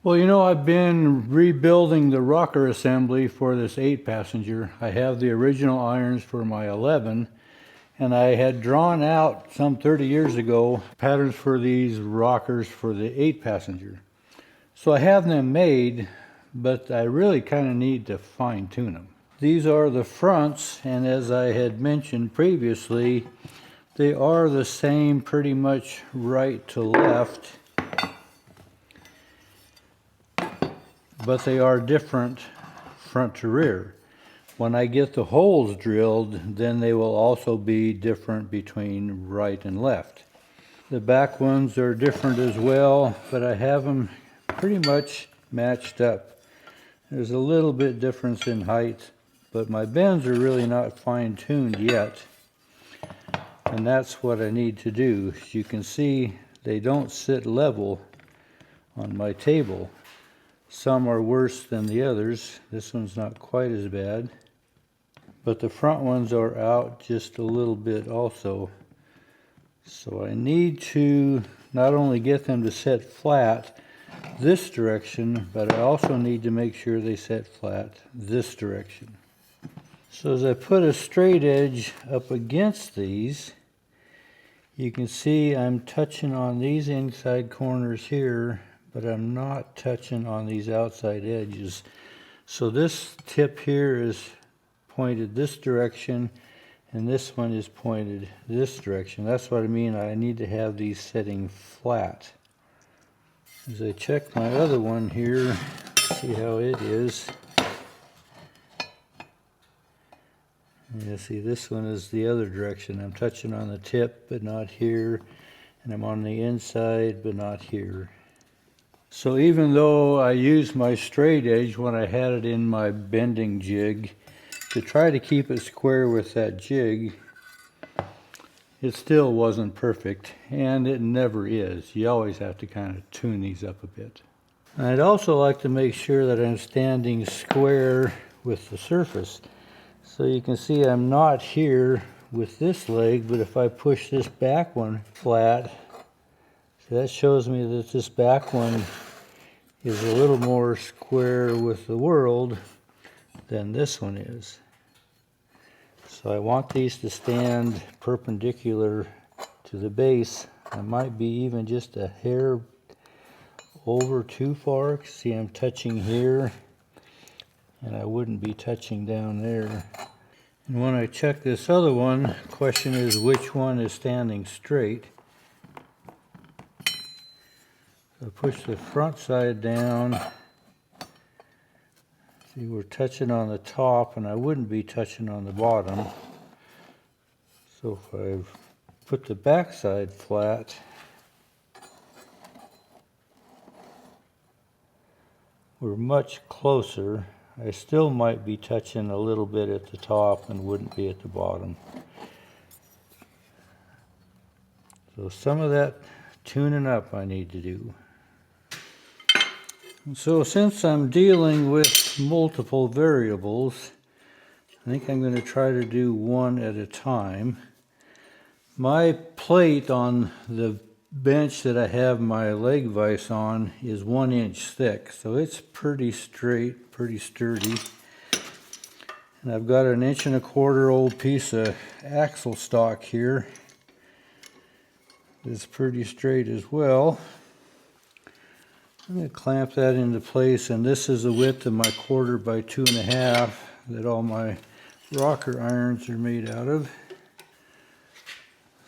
Well, you know, I've been rebuilding the rocker assembly for this 8-passenger. I have the original irons for my 11, and I had drawn out some 30 years ago patterns for these rockers for the 8-passenger. So I have them made, but I really kind of need to fine-tune them. These are the fronts, and as I had mentioned previously, they are the same pretty much right to left, but they are different front to rear. When I get the holes drilled, then they will also be different between right and left. The back ones are different as well, but I have them pretty much matched up. There's a little bit difference in height, but my bends are really not fine-tuned yet. And that's what I need to do. As you can see, they don't sit level on my table. Some are worse than the others. This one's not quite as bad. But the front ones are out just a little bit also. So I need to not only get them to set flat this direction, but I also need to make sure they set flat this direction. So as I put a straight edge up against these, you can see I'm touching on these inside corners here, but I'm not touching on these outside edges. So this tip here is pointed this direction, and this one is pointed this direction. That's what I mean. I need to have these setting flat. As I check my other one here, see how it is. You see, this one is the other direction. I'm touching on the tip, but not here. And I'm on the inside, but not here. So even though I used my straight edge when I had it in my bending jig to try to keep it square with that jig, it still wasn't perfect, and it never is. You always have to kind of tune these up a bit. And I'd also like to make sure that I'm standing square with the surface. So you can see I'm not here with this leg, but if I push this back one flat, so that shows me that this back one is a little more square with the world than this one is. So I want these to stand perpendicular to the base. I might be even just a hair over too far. See, I'm touching here, and I wouldn't be touching down there. And when I check this other one, the question is which one is standing straight. So push the front side down. See, we're touching on the top, and I wouldn't be touching on the bottom. So if I put the back side flat, we're much closer. I still might be touching a little bit at the top and wouldn't be at the bottom. So some of that tuning up I need to do. And so since I'm dealing with multiple variables, I think I'm going to try to do one at a time. My plate on the bench that I have my leg vise on is 1 inch thick, so it's pretty straight, pretty sturdy. And I've got an 1.25 inch old piece of axle stock here that's pretty straight as well. I'm going to clamp that into place, and this is the width of my 1/4 by 2.5 that all my rocker irons are made out of.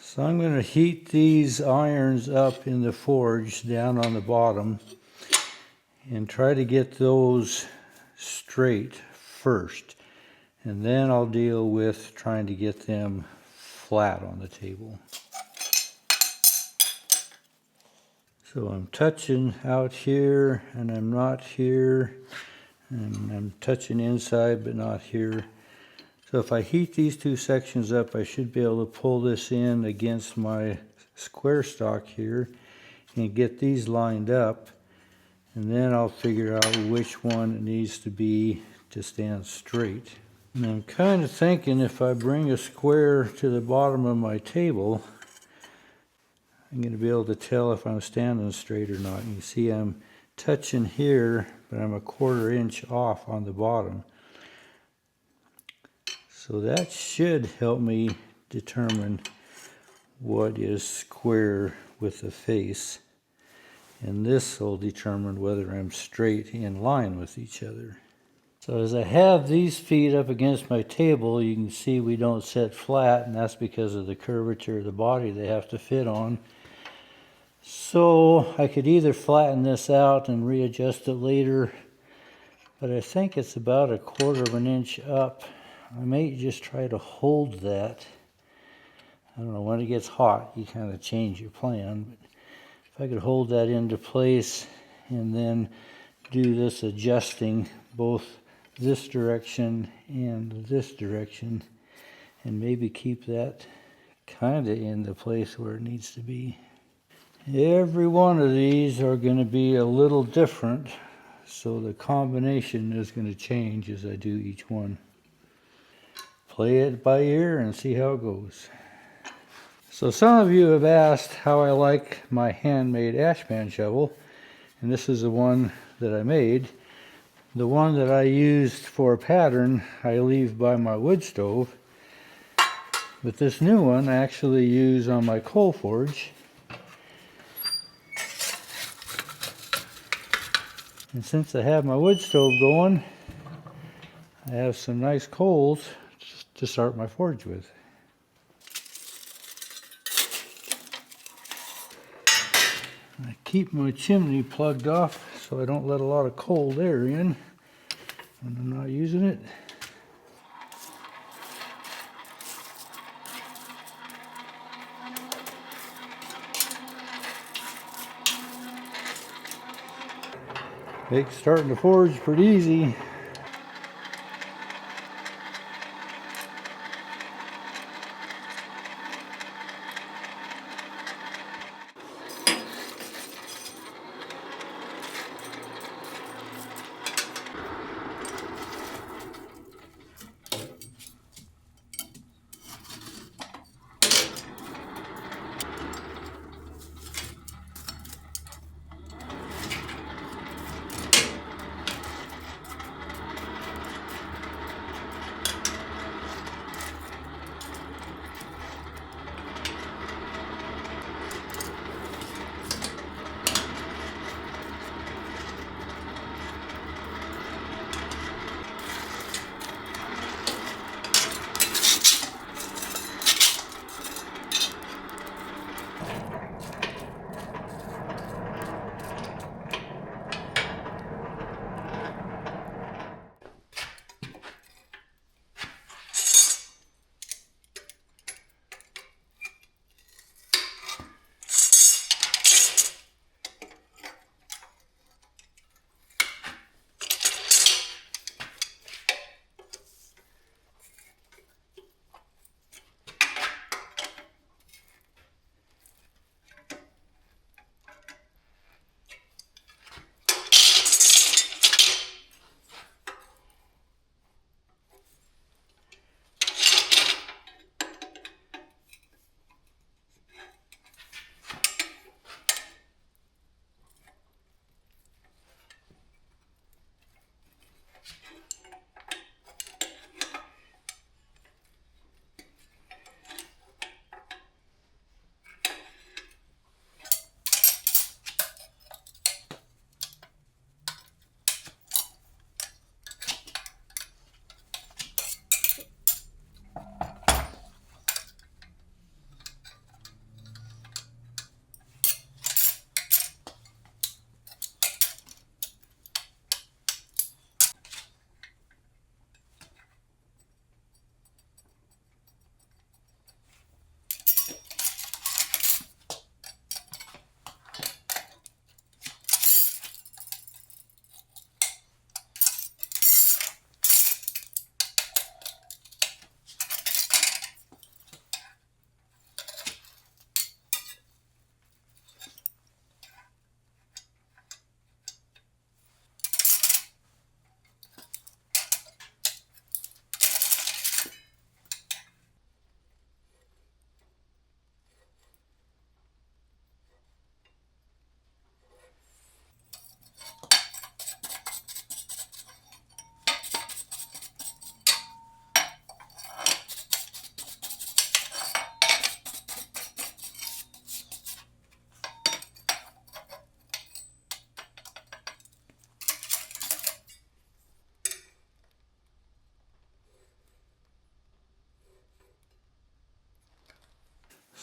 So I'm going to heat these irons up in the forge down on the bottom and try to get those straight first. And then I'll deal with trying to get them flat on the table. So I'm touching out here, and I'm not here, and I'm touching inside but not here. So if I heat these two sections up, I should be able to pull this in against my square stock here and get these lined up, and then I'll figure out which one it needs to be to stand straight. And I'm kind of thinking if I bring a square to the bottom of my table, I'm going to be able to tell if I'm standing straight or not. You see I'm touching here, but I'm a 1/4 inch off on the bottom. So that should help me determine what is square with the face. And this will determine whether I'm straight in line with each other. So as I have these feet up against my table, you can see we don't sit flat, and that's because of the curvature of the body they have to fit on. So I could either flatten this out and readjust it later, but I think it's about a 1/4 inch up. I may just try to hold that. I don't know, when it gets hot, you kind of change your plan. But if I could hold that into place and then do this adjusting both this direction and this direction, and maybe keep that kind of in the place where it needs to be. Every one of these are going to be a little different, so the combination is going to change as I do each one. Play it by ear and see how it goes. So some of you have asked how I like my handmade ashpan shovel, and this is the one that I made. The one that I used for a pattern I leave by my wood stove, but this new one I actually use on my coal forge. And since I have my wood stove going, I have some nice coals to start my forge with. I keep my chimney plugged off so I don't let a lot of cold air in when I'm not using it. Makes starting to forge pretty easy.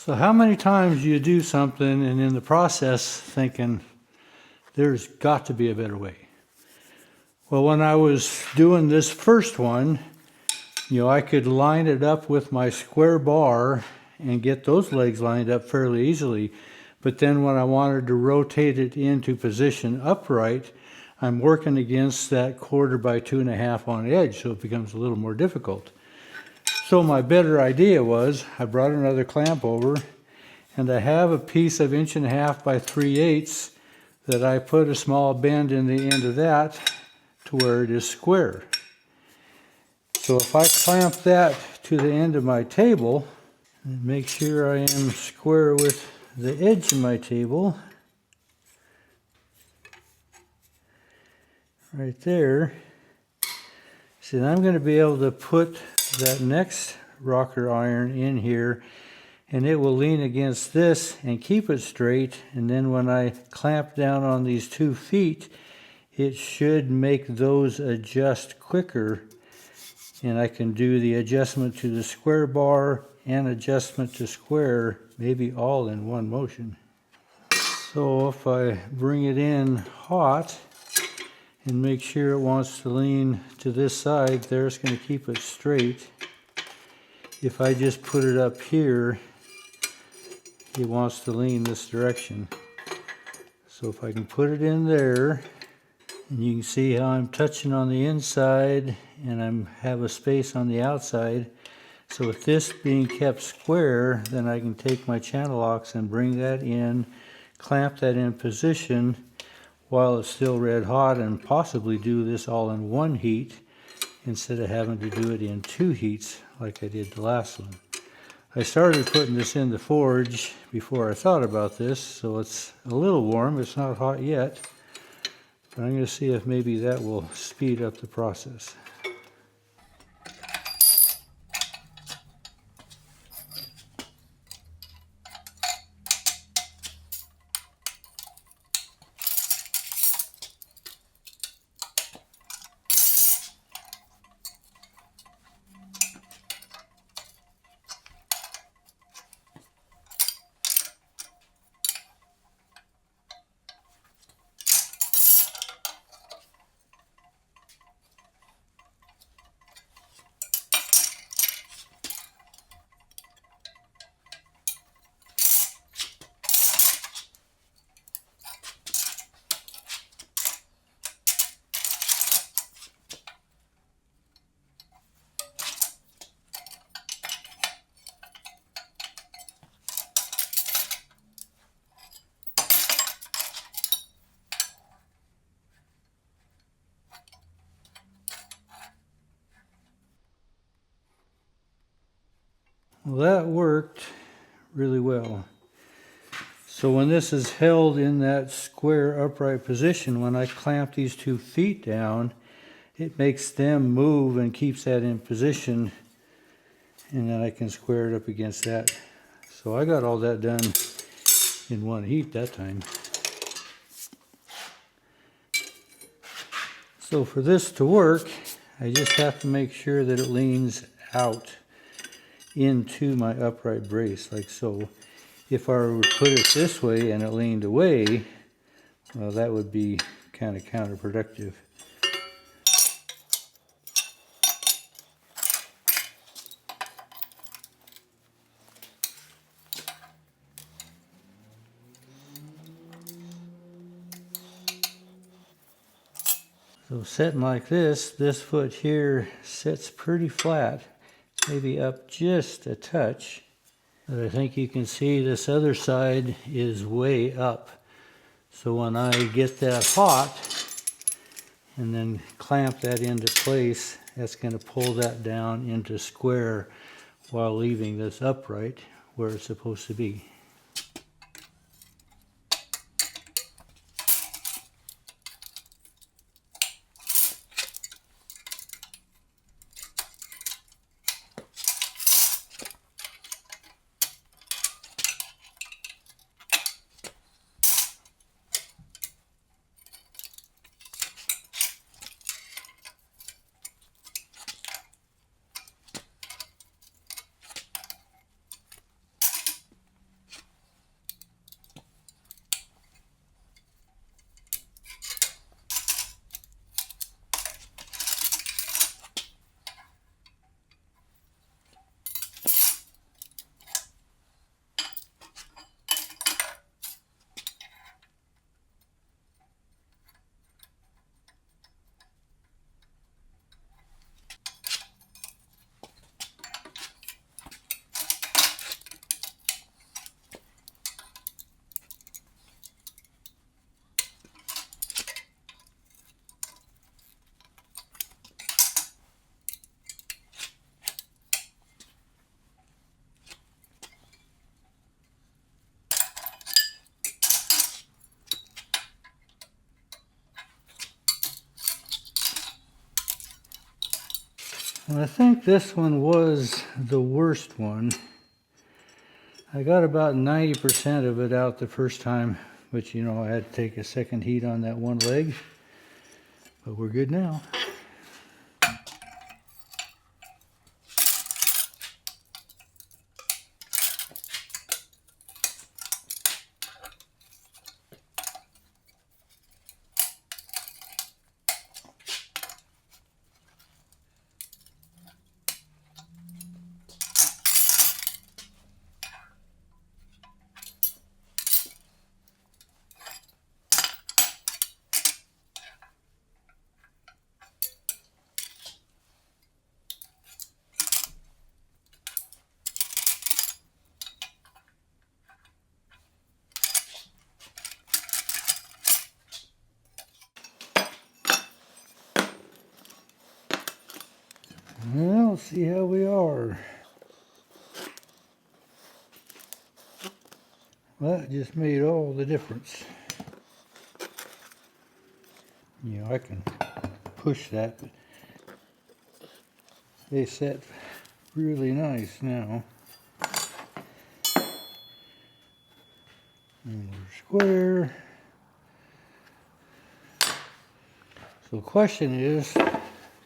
So how many times do you do something and in the process thinking, there's got to be a better way? Well, when I was doing this first one, I could line it up with my square bar and get those legs lined up fairly easily. But then when I wanted to rotate it into position upright, I'm working against that 1/4 by 2.5 on edge, so it becomes a little more difficult. So my better idea was, I brought another clamp over, and I have a piece of 1.5 by 3/8 that I put a small bend in the end of that to where it is square. So if I clamp that to the end of my table, and make sure I am square with the edge of my table, right there, see, then I'm going to be able to put that next rocker iron in here, and it will lean against this and keep it straight. And then when I clamp down on these 2 feet, it should make those adjust quicker, and I can do the adjustment to the square bar and adjustment to square, maybe all in one motion. So if I bring it in hot and make sure it wants to lean to this side, there it's going to keep it straight. If I just put it up here, it wants to lean this direction. So if I can put it in there, and you can see how I'm touching on the inside and I have a space on the outside. So with this being kept square, then I can take my channel locks and bring that in, clamp that in position while it's still red hot, and possibly do this all in one heat instead of having to do it in 2 heats like I did the last one. I started putting this in the forge before I thought about this, so it's a little warm. It's not hot yet, but I'm going to see if maybe that will speed up the process. Well, that worked really well. So when this is held in that square upright position, when I clamp these 2 feet down, it makes them move and keeps that in position, and then I can square it up against that. So I got all that done in one heat that time. So for this to work, I just have to make sure that it leans out into my upright brace, like so. If I were to put it this way and it leaned away, well, that would be kind of counterproductive. So sitting like this foot here sits pretty flat, maybe up just a touch. But I think you can see this other side is way up. So when I get that hot and then clamp that into place, that's going to pull that down into square while leaving this upright where it's supposed to be. I think this one was the worst one. I got about 90% of it out the first time, but you know, I had to take a second heat on that one leg. But we're good now. Well, let's see how we are. That just made all the difference. You know, I can push that, but they set really nice now. And we're square. So the question is,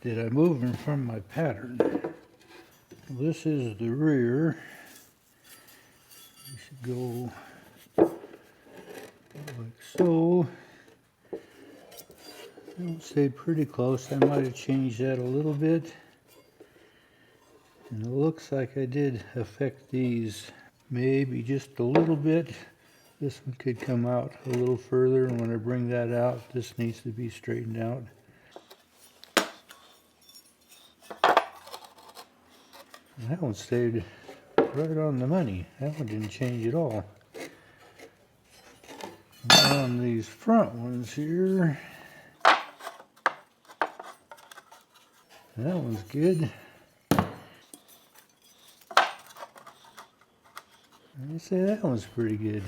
did I move them from my pattern? Well, this is the rear. You should go like so. That stayed pretty close. I might have changed that a little bit. And it looks like I did affect these maybe just a little bit. This one could come out a little further, and when I bring that out, this needs to be straightened out. And that one stayed right on the money. That one didn't change at all. And on these front ones here, that one's good. I'd say that one's pretty good.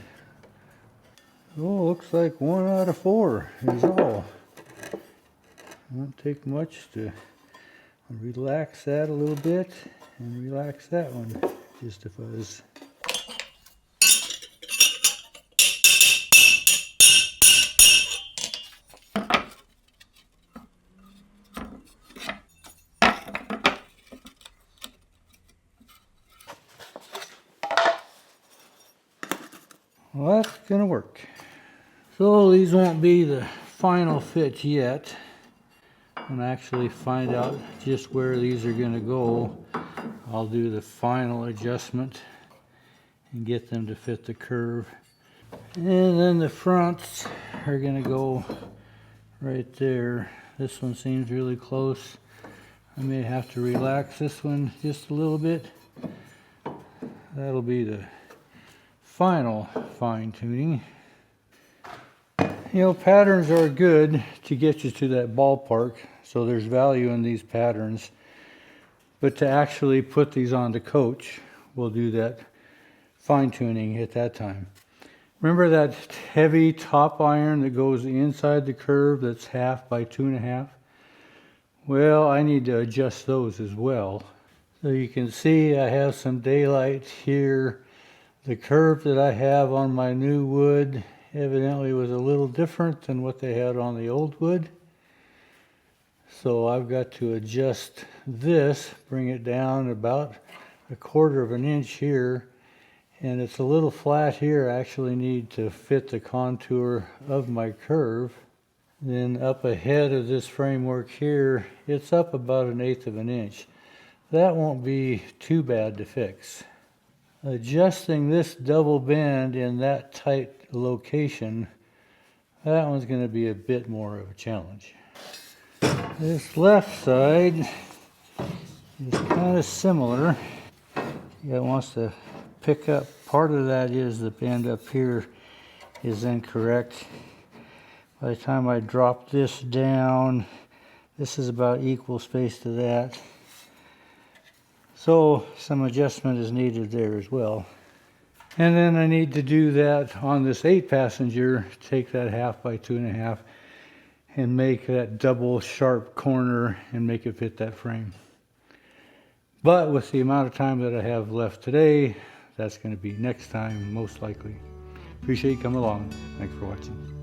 Oh, looks like 1 out of 4 is all. Won't take much to relax that a little bit and relax that one just a fuzz. Well, that's gonna work. So these won't be the final fit yet. When I actually find out just where these are gonna go, I'll do the final adjustment and get them to fit the curve. And then the fronts are gonna go right there. This one seems really close. I may have to relax this one just a little bit. That'll be the final fine-tuning. You know, patterns are good to get you to that ballpark, so there's value in these patterns. But to actually put these on the coach, we'll do that fine-tuning at that time. Remember that heavy top iron that goes inside the curve that's 1/2 by 2.5? Well, I need to adjust those as well. So you can see I have some daylight here. The curve that I have on my new wood evidently was a little different than what they had on the old wood. So I've got to adjust this, bring it down about 1/4 of an inch here. And it's a little flat here. I actually need to fit the contour of my curve. Then up ahead of this framework here, it's up about 1/8 of an inch. That won't be too bad to fix. Adjusting this double bend in that tight location, that one's going to be a bit more of a challenge. This left side is kind of similar. It wants to pick up. Part of that is the bend up here is incorrect. By the time I drop this down, this is about equal space to that. So some adjustment is needed there as well. And then I need to do that on this 8-passenger, take that 1/2 by 2.5 and make that double sharp corner and make it fit that frame. But with the amount of time that I have left today, that's going to be next time, most likely. Appreciate you coming along. Thanks for watching.